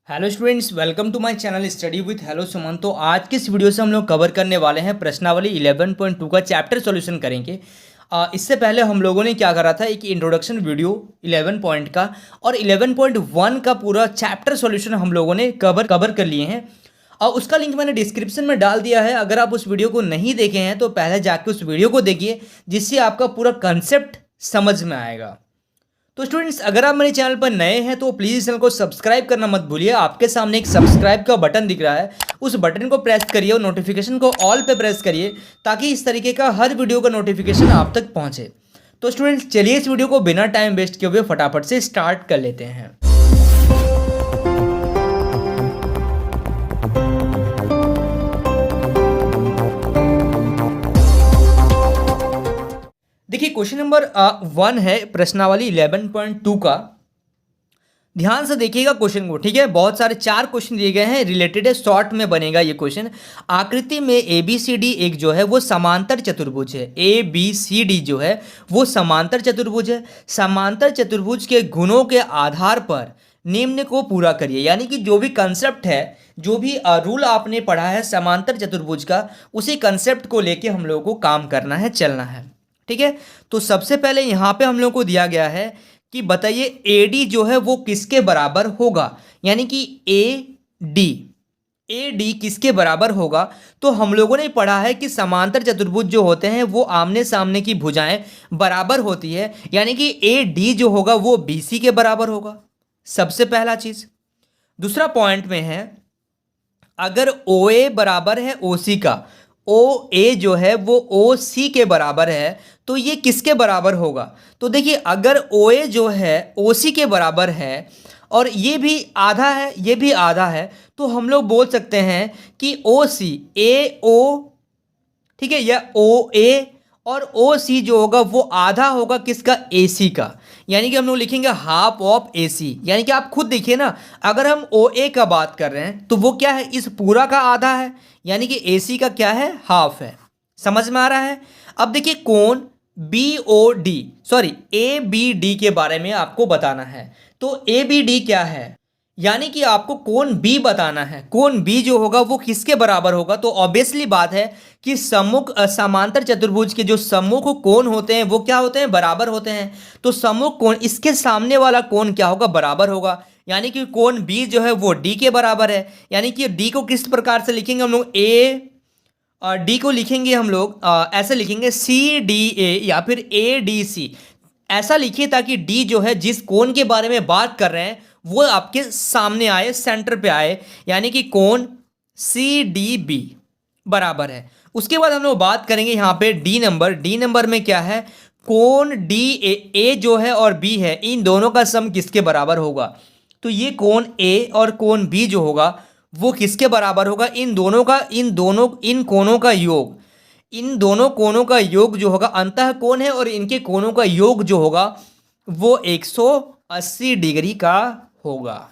Hello students, welcome to my channel study with hello Suman. तो आज के इस वीडियो से हम लोग कवर करने वाले हैं प्रश्नावली 11.2 का चैप्टर सॉल्यूशन करेंगे। इससे पहले हम लोगों ने क्या करा था, एक इंट्रोडक्शन वीडियो 11 पॉइंट का और 11.1 का पूरा चैप्टर सॉल्यूशन हम लोगों ने कवर कर लिए हैं। और उसका लिंक मैंने डिस्क्रिप्शन में डाल दिया है। अगर आप उस वीडियो को नहीं देखे हैं तो पहले जाके उस वीडियो को देखिए, जिससे आपका पूरा कंसेप्ट समझ में आएगा। तो स्टूडेंट्स, अगर आप मेरे चैनल पर नए हैं तो प्लीज़ चैनल को सब्सक्राइब करना मत भूलिए। आपके सामने एक सब्सक्राइब का बटन दिख रहा है, उस बटन को प्रेस करिए और नोटिफिकेशन को ऑल पे प्रेस करिए, ताकि इस तरीके का हर वीडियो का नोटिफिकेशन आप तक पहुंचे। तो स्टूडेंट्स, चलिए इस वीडियो को बिना टाइम वेस्ट किए हुए फटाफट से स्टार्ट कर लेते हैं। देखिए, क्वेश्चन नंबर 1 है प्रश्नावली 11.2 का। ध्यान से देखिएगा क्वेश्चन को, ठीक है। बहुत सारे 4 क्वेश्चन दिए गए हैं, रिलेटेड है, शॉर्ट में बनेगा ये क्वेश्चन। आकृति में ए बी सी डी एक जो है वो समांतर चतुर्भुज है। ए बी सी डी जो है वो समांतर चतुर्भुज है। समांतर चतुर्भुज के गुणों के आधार पर निम्न को पूरा करिए। यानी कि जो भी कंसेप्ट है, जो भी रूल आपने पढ़ा है समांतर चतुर्भुज का, उसी कंसेप्ट को लेके हम लोगों को काम करना है, चलना है, ठीक है। तो सबसे पहले यहाँ पे हम लोग को दिया गया है कि बताइए ए डी जो है वो किसके बराबर होगा। यानी कि ए डी किसके बराबर होगा। तो हम लोगों ने पढ़ा है कि समांतर चतुर्भुज जो होते हैं वो आमने सामने की भुजाएं बराबर होती है। यानी कि ए डी जो होगा वो बी सी के बराबर होगा, सबसे पहला चीज। दूसरा पॉइंट में है, अगर ओ ए बराबर है ओ सी का, ओ ए जो है वो ओ सी के बराबर है, तो ये किसके बराबर होगा। तो देखिए, अगर ओ ए जो है ओ सी के बराबर है और ये भी आधा है, ये भी आधा है, तो हम लोग बोल सकते हैं कि ओ सी ए ओ, ठीक है, या ओ ए और ओ सी जो होगा वो आधा होगा किसका, ए सी का। यानी कि हम लोग लिखेंगे हाफ ऑफ ए सी। यानी कि आप खुद देखिए ना, अगर हम ओ ए का बात कर रहे हैं तो वो क्या है, इस पूरा का आधा है। यानी कि ए सी का क्या है, हाफ है। समझ में आ रहा है। अब देखिए, कोण B O D, sorry A B D के बारे में आपको बताना है। तो ए बी डी क्या है, यानी कि आपको कोण बी बताना है। कोण बी जो होगा वो किसके बराबर होगा। तो ऑब्वियसली बात है कि सम्मुख समांतर चतुर्भुज के जो सम्मुख कोण होते हैं वो क्या होते हैं, बराबर होते हैं। तो सम्मुख कोण, इसके सामने वाला कोण क्या होगा, बराबर होगा। यानी कि कोण बी जो है वो डी के बराबर है। यानी कि डी को किस प्रकार से लिखेंगे हम लोग, ए डी को लिखेंगे हम लोग ऐसे लिखेंगे सी डी ए या फिर ए डी सी, ऐसा लिखिए ताकि डी जो है जिस कोण के बारे में बात कर रहे हैं वो आपके सामने आए, सेंटर पे आए। यानी कि कोण सी डी बी बराबर है। उसके बाद हम लोग बात करेंगे यहाँ पे डी नंबर में क्या है, कोण डी ए जो है और बी है, इन दोनों का सम किसके बराबर होगा। तो ये कोण ए और कोण बी जो होगा वो किसके बराबर होगा, इन दोनों कोणों का योग, इन दोनों कोणों का योग जो होगा, अंतः कोण है और इनके कोणों का योग जो होगा वो 180 डिग्री का होगा,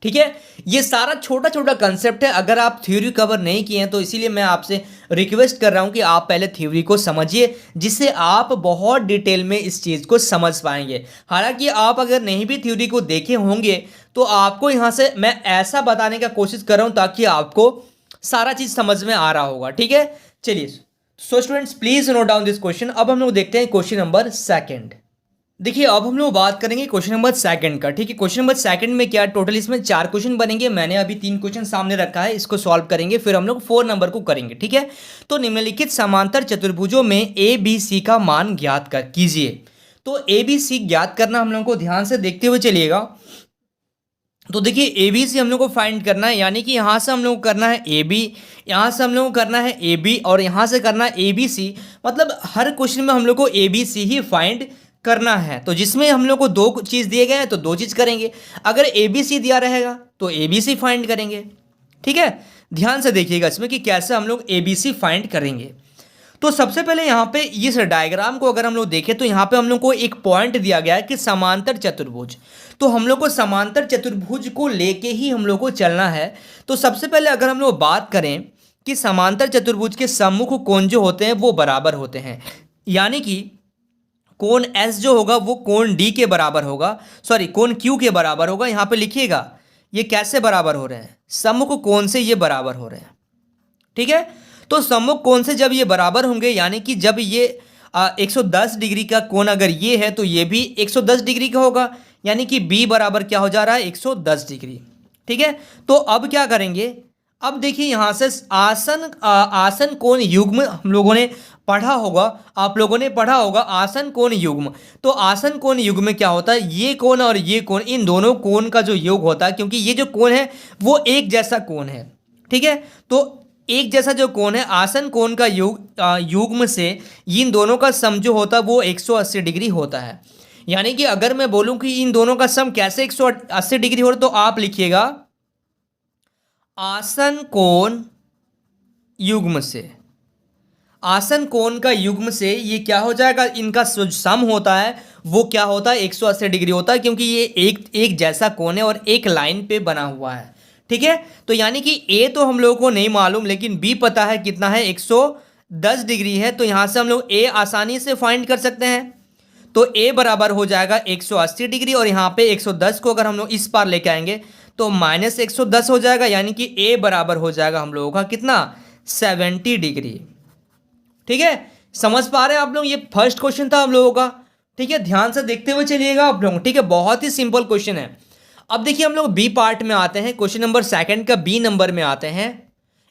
ठीक है। ये सारा छोटा छोटा कंसेप्ट है। अगर आप थ्योरी कवर नहीं किए हैं तो इसीलिए मैं आपसे रिक्वेस्ट कर रहा हूं कि आप पहले थ्योरी को समझिए, जिससे आप बहुत डिटेल में इस चीज़ को समझ पाएंगे। हालांकि आप अगर नहीं भी थ्योरी को देखे होंगे तो आपको यहाँ से मैं ऐसा बताने का कोशिश कर रहा हूँ ताकि आपको सारा चीज़ समझ में आ रहा होगा, ठीक है। चलिए, so students please note down this question. अब हम लोग देखते हैं क्वेश्चन नंबर 2। देखिए, अब हम लोग बात करेंगे क्वेश्चन नंबर 2 का, ठीक है। क्वेश्चन नंबर 2 में क्या, टोटल इसमें 4 क्वेश्चन बनेंगे। मैंने अभी 3 क्वेश्चन सामने रखा है, इसको सॉल्व करेंगे, फिर हम लोग 4 नंबर को करेंगे, ठीक है। तो निम्नलिखित समांतर चतुर्भुजों में ए बी सी का मान ज्ञात कर कीजिए। तो ए बी सी ज्ञात करना हम लोग को ध्यान से देखते हुए चलिएगा। तो देखिए, ए बी सी हम लोग को फाइंड करना है। यानी कि यहाँ से हम लोग को करना है ए बी, यहाँ से हम लोग को करना है ए बी और यहाँ से करना है ए बी सी। मतलब हर क्वेश्चन में हम लोग को A B C he find करना है। तो जिसमें हम लोग को 2 चीज़ दिए गए हैं तो 2 चीज़ करेंगे। अगर ए बी सी दिया रहेगा तो ए बी सी फाइंड करेंगे, ठीक है। ध्यान से देखिएगा इसमें कि कैसे हम लोग ए बी सी फाइंड करेंगे। तो सबसे पहले यहाँ पे इस डायग्राम को अगर हम लोग देखें तो यहाँ पे हम लोग को एक पॉइंट दिया गया है कि समांतर चतुर्भुज। तो हम लोग को समांतर चतुर्भुज को लेके ही हम लोग को चलना है। तो सबसे पहले अगर हम लोग बात करें कि समांतर चतुर्भुज के सम्मुख कोण जो होते हैं वो बराबर होते हैं। यानी कि कोण एस जो होगा वो कोण डी के बराबर होगा, सॉरी कोण क्यू के बराबर होगा। यहाँ पे लिखिएगा ये कैसे बराबर हो रहे हैं? सम्मुख कोण से ये बराबर हो रहे हैं। ठीक है, तो सम्मुख कोण से जब ये बराबर होंगे, यानी कि जब ये 110 डिग्री का कोण अगर ये है तो ये भी 110 डिग्री का होगा, यानी कि बी बराबर क्या हो जा रहा है? 110 डिग्री। ठीक है, तो अब क्या करेंगे? अब देखिए यहाँ से आसन कोण युग्म हम लोगों ने पढ़ा होगा, आप लोगों ने पढ़ा होगा आसन कोण युग्म। तो आसन कोण युग्म में क्या होता है? ये कोण और ये कोण, इन दोनों कोण का जो योग होता है, क्योंकि ये जो कोण है वो एक जैसा कोण है। ठीक है, तो एक जैसा जो कोण है, आसन कोण का युग्म से इन दोनों का सम जो होता है वो 180 डिग्री होता है। यानी कि अगर मैं बोलूं कि इन दोनों का सम कैसे 180 डिग्री हो रहा है, तो आप लिखिएगा आसन कोण युग्म से। आसन कोण का युग्म से ये क्या हो जाएगा? इनका जो सम होता है वो क्या होता है? 180 डिग्री होता है, क्योंकि ये एक जैसा कोण है और एक लाइन पे बना हुआ है। ठीक है, तो यानी कि ए तो हम लोगों को नहीं मालूम, लेकिन बी पता है कितना है? 110 डिग्री है। तो यहां से हम लोग ए आसानी से फाइंड कर सकते हैं। तो ए बराबर हो जाएगा 180 डिग्री, और यहाँ पे 110 को अगर हम लोग इस पार लेके आएंगे तो माइनस 110 हो जाएगा, यानी कि ए बराबर हो जाएगा हम लोगों का कितना? 70 डिग्री। ठीक है, समझ पा रहे हैं आप लोग? ये फर्स्ट क्वेश्चन था हम लोगों का। ठीक है, ध्यान से देखते हुए चलिएगा आप लोग। ठीक है, बहुत ही सिंपल क्वेश्चन है। अब देखिए हम लोग बी पार्ट में आते हैं, क्वेश्चन नंबर सेकंड का बी नंबर में आते हैं।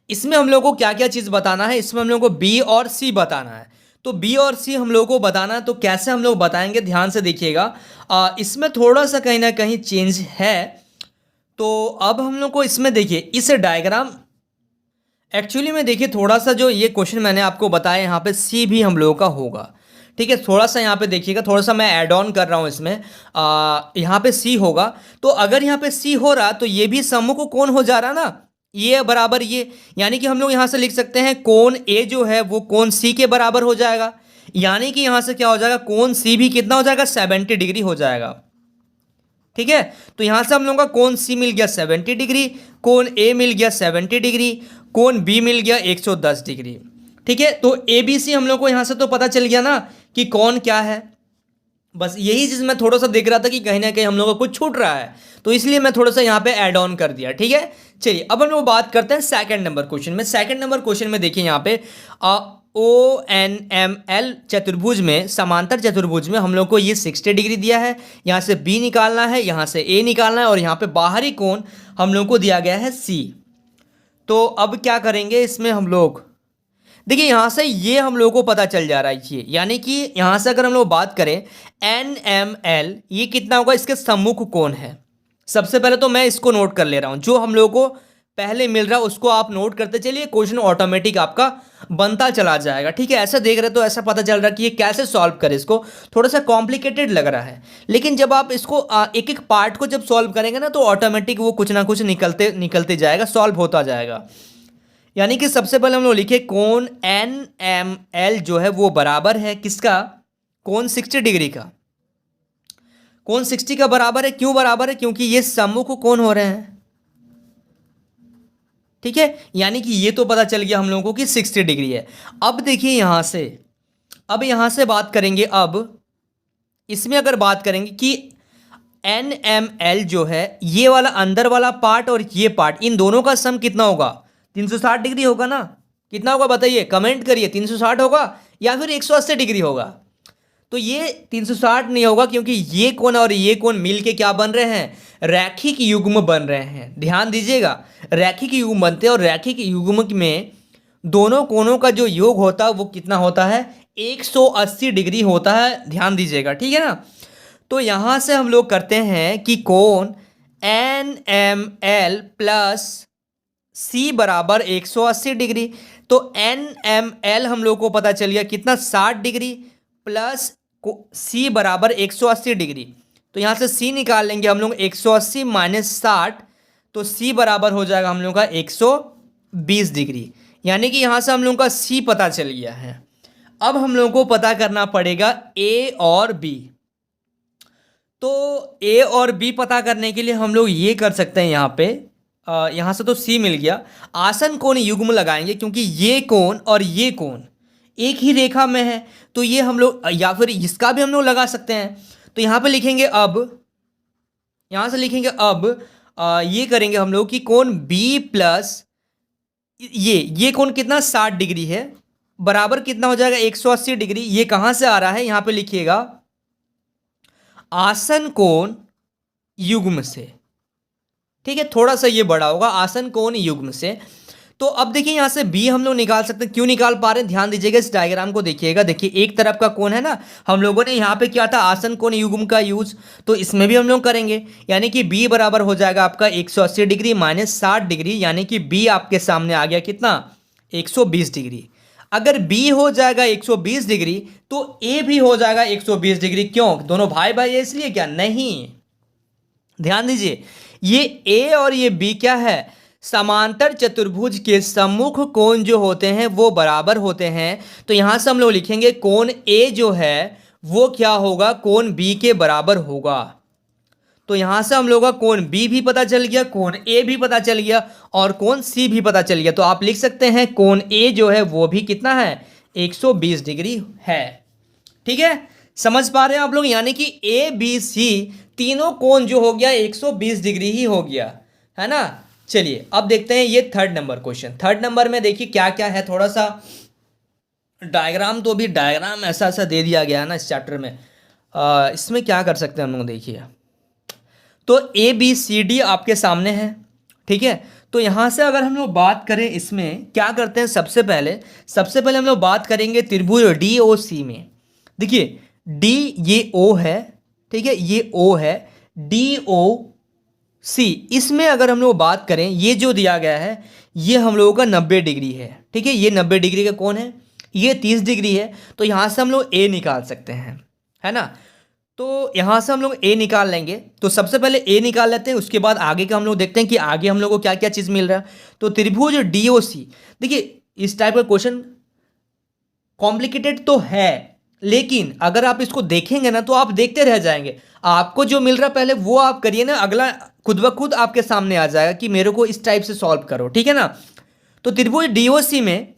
इसमें हम लोग को क्या क्या चीज़ बताना है? इसमें हम लोग को बी और सी बताना है। तो बी और सी हम लोग को बताना है, तो कैसे हम लोग बताएंगे? ध्यान से देखिएगा, इसमें थोड़ा सा कहीं ना कहीं चेंज है। तो अब हम लोग को इसमें देखिए इस डायग्राम एक्चुअली में देखिए थोड़ा सा जो ये क्वेश्चन मैंने आपको बताया, यहाँ पे सी भी हम लोगों का होगा। ठीक है, थोड़ा सा यहाँ पे देखिएगा, थोड़ा सा मैं ऐड ऑन कर रहा हूँ इसमें। यहाँ पे सी होगा, तो अगर यहाँ पे सी हो रहा तो ये भी सम्मुख कोण हो जा रहा ना, ये बराबर ये, यानी कि हम लोग यहाँ से लिख सकते हैं कोण ए जो है वो कोण सी के बराबर हो जाएगा। यानी कि यहाँ से क्या हो जाएगा? कोण सी भी कितना हो जाएगा? 70 डिग्री हो जाएगा। ठीक है, तो यहां से हम लोगों का कोण सी मिल गया 70 डिग्री, कोण ए मिल गया 70 डिग्री, कोण बी मिल गया 110 डिग्री। ठीक है, तो ए बी सी हम लोग को यहां से तो पता चल गया ना कि कौन क्या है। बस यही चीज मैं थोड़ा सा देख रहा था कि कहीं ना कहीं हम लोग को कुछ छूट रहा है, तो इसलिए मैं थोड़ा सा यहाँ पे ऐड ऑन कर दिया। ठीक है, चलिए अब हम लोग बात करते हैं सेकंड नंबर क्वेश्चन में। सेकंड नंबर क्वेश्चन में देखिए यहाँ पे ओ एन एम एल चतुर्भुज में, समांतर चतुर्भुज में हम लोग को ये 60 डिग्री दिया है। यहाँ से बी निकालना है, यहाँ से ए निकालना है, और यहाँ पे बाहरी कोण हम लोग को दिया गया है सी। तो अब क्या करेंगे इसमें हम लोग? देखिए यहाँ से ये हम लोगों को पता चल जा रहा है ये, यानी कि यहाँ से अगर हम लोग बात करें एन एम एल, ये कितना होगा? इसके सम्मुख कोण है। सबसे पहले तो मैं इसको नोट कर ले रहा हूँ, जो हम लोगों को पहले मिल रहा है उसको आप नोट करते चलिए, क्वेश्चन ऑटोमेटिक आपका बनता चला जाएगा। ठीक है, ऐसा देख रहे तो ऐसा पता चल रहा है कि ये कैसे सॉल्व करें। इसको थोड़ा सा कॉम्प्लिकेटेड लग रहा है, लेकिन जब आप इसको एक एक पार्ट को जब सॉल्व करेंगे ना, तो ऑटोमेटिक वो कुछ ना कुछ निकलते निकलते जाएगा, सॉल्व होता जाएगा। यानी कि सबसे पहले हम लोग लिखे कोण एन एम एल जो है वो बराबर है किसका? कोण 60 डिग्री का। कोण 60 का बराबर है। क्यों बराबर है? क्योंकि ये सम्मुख कोण हो रहे हैं। ठीक है, यानी कि ये तो पता चल गया हम लोगों को कि 60 डिग्री है। अब देखिए यहां से, अब यहां से बात करेंगे, अब इसमें अगर बात करेंगे कि एन एम एल जो है, ये वाला अंदर वाला पार्ट और ये पार्ट, इन दोनों का सम कितना होगा? 360 डिग्री होगा ना? कितना होगा बताइए, कमेंट करिए। 360 होगा या फिर 180 डिग्री होगा? तो ये 360 नहीं होगा, क्योंकि ये कोण और ये कोण मिलके क्या बन रहे हैं? रैखिक युग्म बन रहे हैं। ध्यान दीजिएगा, रैखिक युग्म बनते हैं, और रैखिक युग्म में दोनों कोणों का जो योग होता है वो कितना होता है? 180 डिग्री होता है। ध्यान दीजिएगा, ठीक है ना? तो यहां से हम लोग करते हैं कि कोण एन एम एल प्लस सी बराबर 180 डिग्री। तो एन एम एल हम लोग को पता चल गया कितना? 60 डिग्री, प्लस सी बराबर 180 डिग्री। तो यहाँ से सी निकाल लेंगे हम लोग, 180 माइनस 60, तो सी बराबर हो जाएगा हम लोग का 120 डिग्री। यानी कि यहाँ से हम लोग का सी पता चल गया है। अब हम लोग को पता करना पड़ेगा ए और बी। तो ए और बी पता करने के लिए हम लोग ये कर सकते हैं, यहाँ पे यहाँ से तो सी मिल गया, आसन कोण युग्म लगाएंगे, क्योंकि ये कोण और ये कोण एक ही रेखा में है। तो ये हम लोग, या फिर इसका भी हम लोग लगा सकते हैं। तो यहाँ पे लिखेंगे अब, यहाँ से लिखेंगे अब ये करेंगे हम लोग कि कोण बी प्लस ये कोण कितना 60 डिग्री है, बराबर कितना हो जाएगा 180 डिग्री। ये कहां से आ रहा है, यहां पे लिखिएगा आसन कोण युग्म से। ठीक है, थोड़ा सा ये बड़ा होगा आसन कोण युग्म से। तो अब देखिए यहां से b हम लोग निकाल सकते हैं। क्यों निकाल पा रहे हैं, ध्यान दीजिएगा इस डायग्राम को देखिएगा। देखिए एक तरफ का कोण है ना, हम लोगों ने यहाँ पे किया था आसन कोण युग्म का यूज, तो इसमें भी हम लोग करेंगे। यानी कि b बराबर हो जाएगा आपका 180 डिग्री माइनस 60 डिग्री, यानी कि b आपके सामने आ गया कितना 120 डिग्री। अगर b हो जाएगा 120 डिग्री तो a भी हो जाएगा 120 डिग्री। क्यों, दोनों भाई भाई है इसलिए क्या, नहीं, ध्यान दीजिए ये a और ये b क्या है, समांतर चतुर्भुज के सम्मुख कोण जो होते हैं वो बराबर होते हैं। तो यहां से हम लोग लिखेंगे कोण a जो है वो क्या होगा, कोण b के बराबर होगा। तो यहां से हम लोग का कोण b भी पता चल गया, कोण a भी पता चल गया और कोण c भी पता चल गया। तो आप लिख सकते हैं कोण a जो है वो भी कितना है 120 डिग्री है। ठीक है, समझ पा रहे हैं आप लोग, यानी कि ए बी सी तीनों कोण जो हो गया 120 डिग्री ही हो गया, है ना। चलिए अब देखते हैं ये third number question. Third number में देखिए क्या क्या है, थोड़ा सा डायग्राम, तो भी डायग्राम ऐसा ऐसा दे दिया गया है ना इस चैप्टर में। इसमें क्या कर सकते हैं हम लोग, देखिए तो ए बी सी डी आपके सामने है। ठीक है, तो यहाँ से अगर हम लोग बात करें इसमें क्या करते हैं, सबसे पहले हम लोग बात करेंगे त्रिभुज डी ओ सी में। देखिए डी ये ओ है, ठीक है, ये ओ है, डी ओ सी, इसमें अगर हम लोग बात करें ये जो दिया गया है ये हम लोगों का 90 डिग्री है। ठीक है, ये 90 डिग्री का कोण है, ये 30 डिग्री है। तो यहाँ से हम लोग ए निकाल सकते हैं, है ना। तो यहाँ से हम लोग ए निकाल लेंगे। तो सबसे पहले ए निकाल लेते हैं, उसके बाद आगे का हम लोग देखते हैं कि आगे हम लोग को क्या क्या चीज़ मिल रहा है। तो त्रिभुज डी ओ सी, देखिए इस टाइप का क्वेश्चन कॉम्प्लिकेटेड तो है, लेकिन अगर आप इसको देखेंगे ना तो आप देखते रह जाएंगे। आपको जो मिल रहा है पहले वो आप करिए ना, अगला खुद ब खुद आपके सामने आ जाएगा कि मेरे को इस टाइप से सॉल्व करो। ठीक है ना। तो त्रिभुज डीओसी में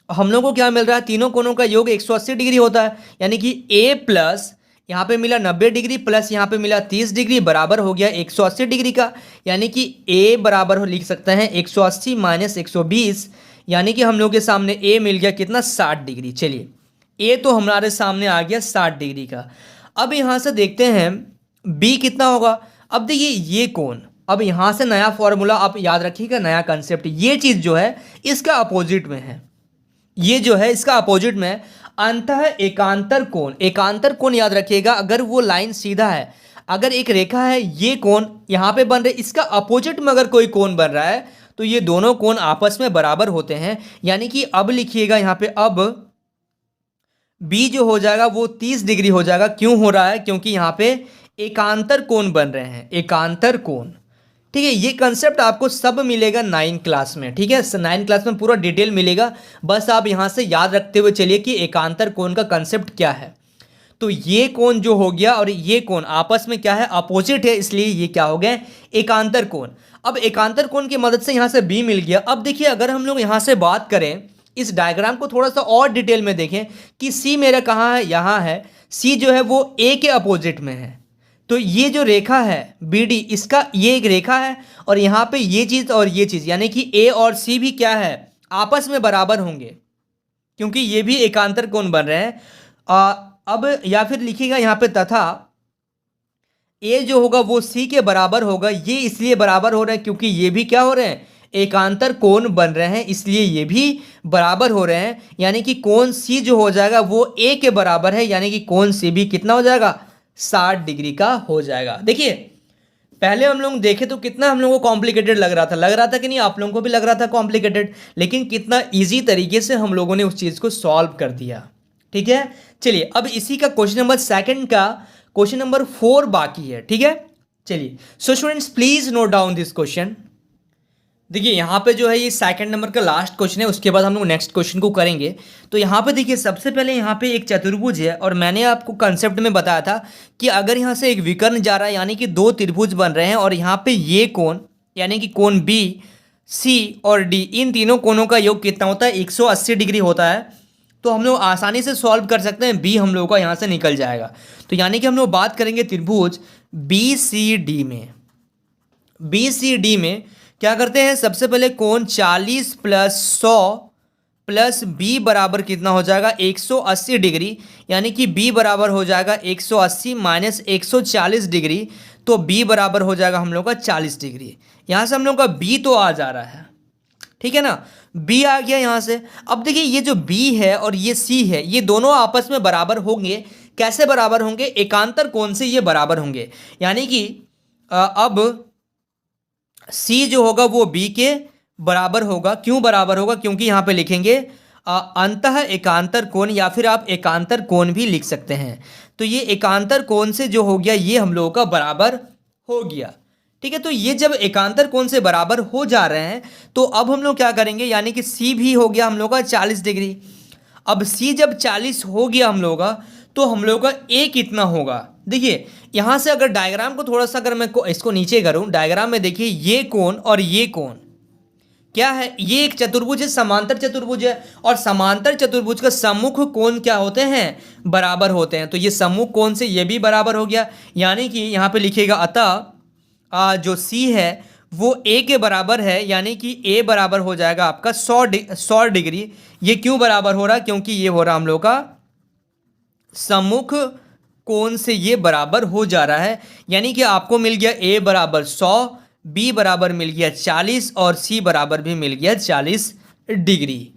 हम लोग को क्या मिल रहा है, तीनों कोणों का योग 180 डिग्री होता है। यानी कि a प्लस यहाँ पे मिला 90 डिग्री प्लस यहाँ पे मिला 30 डिग्री बराबर हो गया 180 डिग्री का। यानी कि a बराबर लिख सकते हैं 180 माइनस 120, यानी कि हम लोग के सामने a मिल गया कितना 60 डिग्री। चलिए a तो हमारे सामने आ गया 60 डिग्री का। अब यहाँ से देखते हैं b कितना होगा। अब देखिए ये कोण, अब यहाँ से नया फॉर्मूला आप याद रखिएगा, नया कंसेप्ट, ये चीज़ जो है इसका अपोजिट में है, ये जो है इसका अपोजिट में है। अंतः एकांतर कोण, एकांतर कोण याद रखिएगा, अगर वो लाइन सीधा है, अगर एक रेखा है ये कोण यहाँ पे बन रहे, इसका अपोजिट में अगर कोई कोण बन रहा है तो ये दोनों कोण आपस में बराबर होते हैं। यानी कि अब लिखिएगा यहाँ पे, अब b जो हो जाएगा वो 30 डिग्री हो जाएगा। क्यों हो रहा है, क्योंकि यहाँ पे एकांतर कोण बन रहे हैं, एकांतर कोण। ठीक है, ये कंसेप्ट आपको सब मिलेगा 9 क्लास में। ठीक है, 9 क्लास में पूरा डिटेल मिलेगा, बस आप यहाँ से याद रखते हुए चलिए कि एकांतर कोण का कंसेप्ट क्या है। तो ये कोण जो हो गया और ये कोण आपस में क्या है, अपोजिट है, इसलिए ये क्या हो गए एकांतर कोण। अब एकांतर कोण की मदद से यहाँ से b मिल गया। अब देखिए अगर हम लोग यहाँ से बात करें, इस डायग्राम को थोड़ा सा और डिटेल में देखें कि c मेरा कहाँ है, यहाँ है, c जो है वो a के अपोजिट में है। तो ये जो रेखा है BD, इसका ये एक रेखा है और यहाँ पे ये चीज़ और ये चीज़, यानी कि A और C भी क्या है, आपस में बराबर होंगे, क्योंकि ये भी एकांतर कोण बन रहे हैं। अब या फिर लिखिएगा यहाँ पे, तथा A जो होगा वो C के बराबर होगा। ये इसलिए बराबर हो रहा है क्योंकि ये भी क्या हो रहे हैं, एकांतर कोण बन रहे हैं, इसलिए ये भी बराबर हो रहे हैं। यानी कि कोण C जो हो जाएगा वो A के बराबर है, यानी कि कोण C भी कितना हो जाएगा, 60 डिग्री का हो जाएगा। देखिए पहले हम लोग देखे तो कितना हम लोगों को कॉम्प्लिकेटेड लग रहा था कि नहीं, आप लोगों को भी लग रहा था कॉम्प्लिकेटेड, लेकिन कितना इजी तरीके से हम लोगों ने उस चीज़ को सॉल्व कर दिया। ठीक है, चलिए अब इसी का क्वेश्चन नंबर सेकंड का क्वेश्चन नंबर 4 बाकी है। ठीक है, चलिए so students please note down this question. देखिए यहाँ पे जो है ये सेकंड नंबर का लास्ट क्वेश्चन है, उसके बाद हम लोग नेक्स्ट क्वेश्चन को करेंगे। तो यहाँ पे देखिए सबसे पहले यहाँ पे एक चतुर्भुज है और मैंने आपको कंसेप्ट में बताया था कि अगर यहाँ से एक विकर्ण जा रहा है, यानी कि 2 त्रिभुज बन रहे हैं और यहाँ पे ये कोण यानी कि कोण B, C और D, इन तीनों कोणों का योग कितना होता है, 180 डिग्री होता है। तो हम लोग आसानी से सॉल्व कर सकते हैं, B हम लोगों का यहाँ से निकल जाएगा। तो यानी कि हम लोग बात करेंगे त्रिभुज BCD में। बी सी डी में क्या करते हैं, सबसे पहले कोण 40 प्लस 100 प्लस बी बराबर कितना हो जाएगा 180 डिग्री, यानी कि बी बराबर हो जाएगा 180 माइनस 140 डिग्री, तो बी बराबर हो जाएगा हम लोग का 40 डिग्री। यहाँ से हम लोग का बी तो आ जा रहा है, ठीक है ना, बी आ गया यहाँ से। अब देखिए ये जो बी है और ये सी है, ये दोनों आपस में बराबर होंगे। कैसे बराबर होंगे, एकांतर कोण से ये बराबर होंगे, यानी कि अब सी जो होगा वो बी के बराबर होगा। क्यों बराबर होगा, क्योंकि यहाँ पे लिखेंगे अंतः एकांतर कोण, या फिर आप एकांतर कोण भी लिख सकते हैं। तो ये एकांतर कोण से जो हो गया ये हम लोगों का बराबर हो गया, ठीक है। तो ये जब एकांतर कोण से बराबर हो जा रहे हैं तो अब हम लोग क्या करेंगे, यानी कि सी भी हो गया हम लोग का 40 डिग्री। अब सी जब 40 हो गया हम लोग का, तो हम लोग का ए कितना होगा, देखिए यहाँ से अगर डायग्राम को थोड़ा सा अगर मैं इसको नीचे करूँ, डायग्राम में देखिए ये कोण और ये कोण क्या है, ये एक चतुर्भुज है, समांतर चतुर्भुज है, और समांतर चतुर्भुज का सम्मुख कोण क्या होते हैं, बराबर होते हैं। तो ये सम्मुख कोण से ये भी बराबर हो गया, यानी कि यहाँ पे लिखिएगा अतः जो सी है वो ए के बराबर है, यानी कि ए बराबर हो जाएगा आपका 100 डिग्री। ये क्यों बराबर हो रहा है, क्योंकि ये हो रहा हम लोग का सम्मुख कोण से ये बराबर हो जा रहा है, यानी कि आपको मिल गया ए बराबर 100, बी बराबर मिल गया 40 और सी बराबर भी मिल गया 40 डिग्री,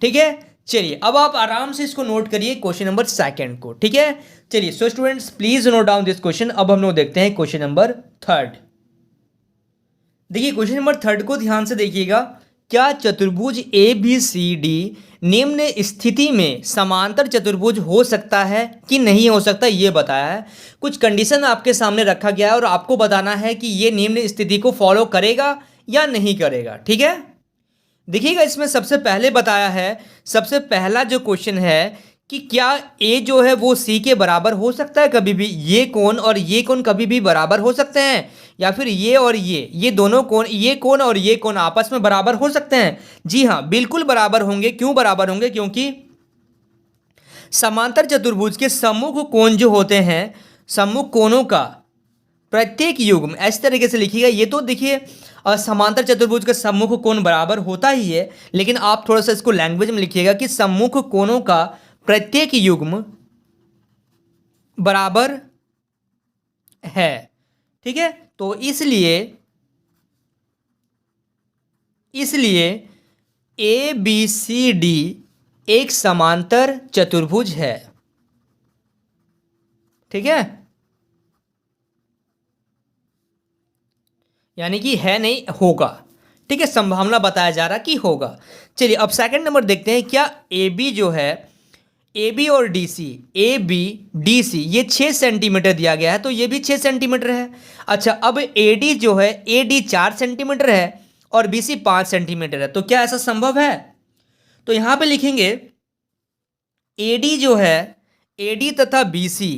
ठीक है। चलिए अब आप आराम से इसको नोट करिए क्वेश्चन नंबर सेकंड को, ठीक है। चलिए so students please note down this question. अब हम लोग देखते हैं क्वेश्चन नंबर थर्ड। देखिए क्वेश्चन नंबर थर्ड को ध्यान से देखिएगा। क्या चतुर्भुज ए बी सी डी निम्न स्थिति में समांतर चतुर्भुज हो सकता है कि नहीं हो सकता, ये बताया है। कुछ कंडीशन आपके सामने रखा गया है और आपको बताना है कि ये निम्न स्थिति को फॉलो करेगा या नहीं करेगा, ठीक है। देखिएगा इसमें सबसे पहले बताया है, सबसे पहला जो क्वेश्चन है कि क्या ए जो है वो सी के बराबर हो सकता है कभी भी, ये कोण और ये कोण कभी भी बराबर हो सकते हैं, या फिर ये और ये दोनों कोण, ये कोण और ये कोण आपस में बराबर हो सकते हैं। जी हाँ, बिल्कुल बराबर होंगे। क्यों बराबर होंगे, क्योंकि समांतर चतुर्भुज के सम्मुख कोण जो होते हैं, सम्मुख कोणों का प्रत्येक युग्म, इस तरीके से लिखिएगा। ये तो देखिए समांतर चतुर्भुज का सम्मुख कोण बराबर होता ही है, लेकिन आप थोड़ा सा इसको लैंग्वेज में लिखिएगा कि सम्मुख कोणों का प्रत्येक युग्म बराबर है, ठीक है। तो इसलिए ए बी सी डी एक समांतर चतुर्भुज है, ठीक है, यानी कि है नहीं, होगा, ठीक है। संभावना बताया जा रहा कि होगा। चलिए अब सेकंड नंबर देखते हैं। क्या ए बी जो है, ए बी और D C, A B D C ये 6 सेंटीमीटर दिया गया है, तो ये भी 6 सेंटीमीटर है। अच्छा अब ए डी जो है, ए डी 4 सेंटीमीटर है और बी सी 5 सेंटीमीटर है, तो क्या ऐसा संभव है। तो यहां पे लिखेंगे ए डी जो है, ए डी तथा बी सी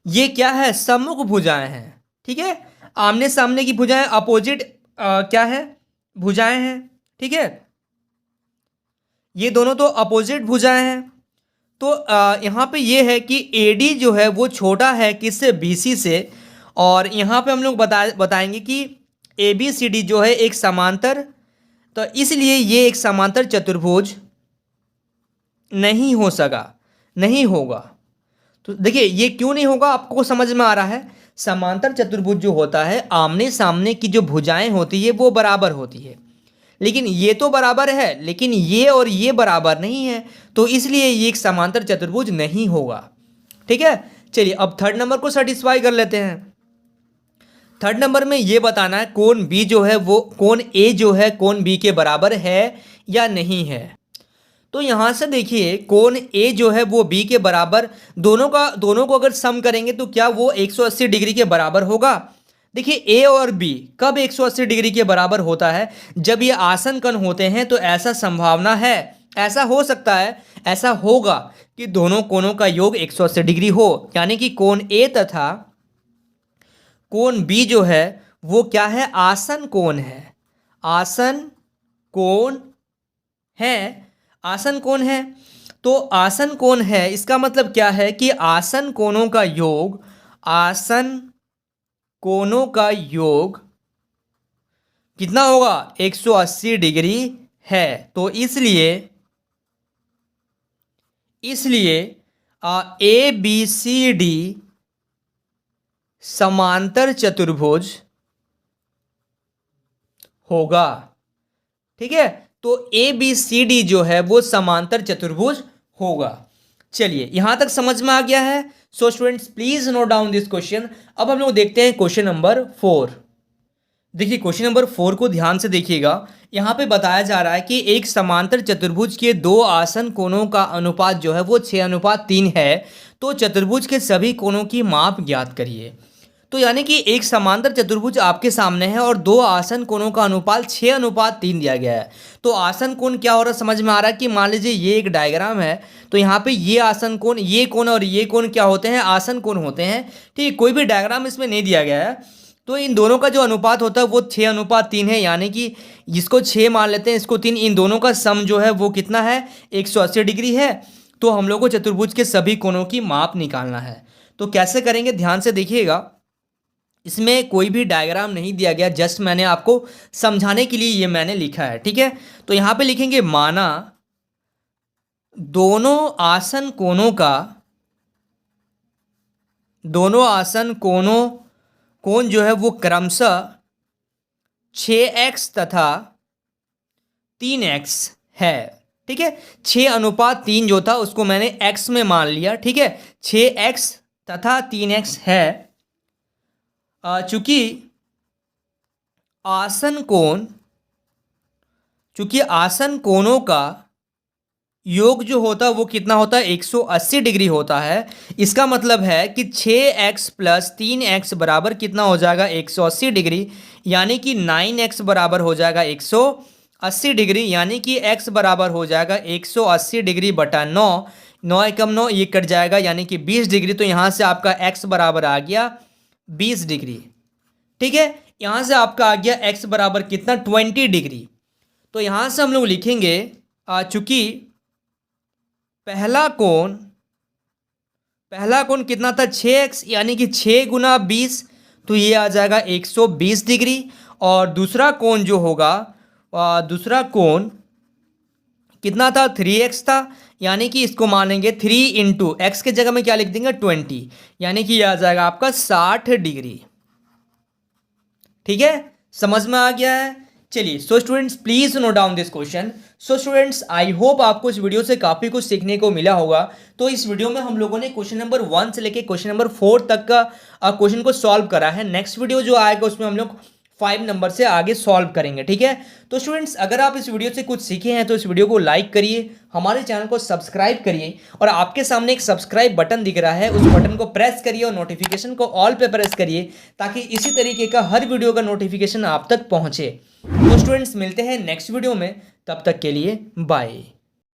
ये क्या है, सम्मुख भुजाएं हैं, ठीक है। आमने सामने की भुजाएं, अपोजिट क्या है, भुजाएं हैं, ठीक है। ये दोनों तो अपोजिट भुजाएं हैं। तो यहाँ पे ये है कि AD जो है वो छोटा है किससे, BC से, और यहाँ पे हम लोग बताएंगे कि ABCD जो है एक समांतर, तो इसलिए ये एक समांतर चतुर्भुज नहीं हो सका, नहीं होगा। तो देखिए ये क्यों नहीं होगा, आपको समझ में आ रहा है। समांतर चतुर्भुज जो होता है, आमने सामने की जो भुजाएं होती है वो बराबर होती है, लेकिन ये तो बराबर है, लेकिन ये और ये बराबर नहीं है, तो इसलिए ये एक समांतर चतुर्भुज नहीं होगा, ठीक है। चलिए अब थर्ड नंबर को सेटिस्फाई कर लेते हैं। थर्ड नंबर में ये बताना है कोण बी जो है वो, कोण ए जो है कोण बी के बराबर है या नहीं है। तो यहां से देखिए कोण ए जो है वो बी के बराबर, दोनों को अगर सम करेंगे तो क्या वो 180 डिग्री के बराबर होगा। देखिए ए और बी कब 180 डिग्री के बराबर होता है, जब ये आसन कण होते हैं, तो ऐसा संभावना है, ऐसा हो सकता है, ऐसा होगा कि दोनों कोणों का योग 180 डिग्री हो, यानी कि कोण ए तथा कोण बी जो है वो क्या है, आसन कोण है, आसन कोण है, आसन कोण है। तो आसन कोण है, इसका मतलब क्या है कि आसन कोणों का योग, आसन कोणों का योग कितना होगा 180 डिग्री है। तो इसलिए ए बी सी डी समांतर चतुर्भुज होगा। ठीक है, तो ए बी सी डी जो है वो समांतर चतुर्भुज होगा। चलिए यहां तक समझ में आ गया है। So students please note down this question. अब हम लोग देखते हैं क्वेश्चन नंबर 4। देखिए क्वेश्चन नंबर 4 को ध्यान से देखिएगा। यहाँ पे बताया जा रहा है कि एक समांतर चतुर्भुज के दो आसन कोणों का अनुपात जो है वो 6:3 है। तो चतुर्भुज के सभी कोणों की माप ज्ञात करिए। तो यानी कि एक समांतर चतुर्भुज आपके सामने है और दो आसन कोणों का अनुपात 6:3 दिया गया है। तो आसन कोण क्या हो रहा है समझ में आ रहा है कि मान लीजिए ये एक डायग्राम है। तो यहाँ पे ये आसन कोण, ये कोण और ये कोण क्या होते हैं, आसन कोण होते हैं। ठीक है, कोई भी डायग्राम इसमें नहीं दिया गया है। तो इन दोनों का जो अनुपात होता है वो 6:3 है। यानी कि जिसको 6 मान लेते हैं, इसको 3, इन दोनों का सम जो है वो कितना है 180 डिग्री है। तो हम लोग को चतुर्भुज के सभी कोणों की माप निकालना है। तो कैसे करेंगे ध्यान से देखिएगा। इसमें कोई भी डायग्राम नहीं दिया गया, जस्ट मैंने आपको समझाने के लिए ये मैंने लिखा है। ठीक है, तो यहाँ पे लिखेंगे माना दोनों आसन कोण जो है वो क्रमशः 6x तथा 3x है। ठीक है, 6:3 जो था उसको मैंने x में मान लिया। ठीक है, 6x तथा 3x है। चूंकि आसन कोणों का योग जो होता है वो कितना होता है 180 डिग्री होता है। इसका मतलब है कि 6x + 3x बराबर कितना हो जाएगा 180 डिग्री। यानी कि 9x बराबर हो जाएगा 180 डिग्री। यानी कि x बराबर हो जाएगा 180 डिग्री बटा 9। 9 एकम 9 ये कट जाएगा यानी कि 20 डिग्री। तो यहाँ से आपका x बराबर आ गया 20 डिग्री। ठीक है, यहाँ से आपका आ गया x बराबर कितना 20 डिग्री। तो यहाँ से हम लोग लिखेंगे चूंकि पहला कोण कितना था 6x, यानी कि 6 × 20, तो ये आ जाएगा 120 डिग्री। और दूसरा कोण जो होगा दूसरा कोण कितना था 3x था। यानी कि इसको मानेंगे 3 × x के जगह में क्या लिख देंगे 20, यानी कि ये आ जाएगा आपका 60 डिग्री। ठीक है, समझ में आ गया है। चलिए so students please note down this question. So students I hope आपको इस वीडियो से काफ़ी कुछ सीखने को मिला होगा। तो इस वीडियो में हम लोगों ने क्वेश्चन नंबर 1 से लेके क्वेश्चन नंबर 4 तक का क्वेश्चन को सॉल्व करा है। नेक्स्ट वीडियो जो आएगा उसमें हम लोग 5 नंबर से आगे सॉल्व करेंगे। ठीक है, तो स्टूडेंट्स अगर आप इस वीडियो से कुछ सीखे हैं तो इस वीडियो को लाइक करिए, हमारे चैनल को सब्सक्राइब करिए और आपके सामने एक सब्सक्राइब बटन दिख रहा है, उस बटन को प्रेस करिए और नोटिफिकेशन को ऑल पे प्रेस करिए ताकि इसी तरीके का हर वीडियो का नोटिफिकेशन आप तक पहुंचे। तो स्टूडेंट्स मिलते हैं नेक्स्ट वीडियो में, तब तक के लिए बाय।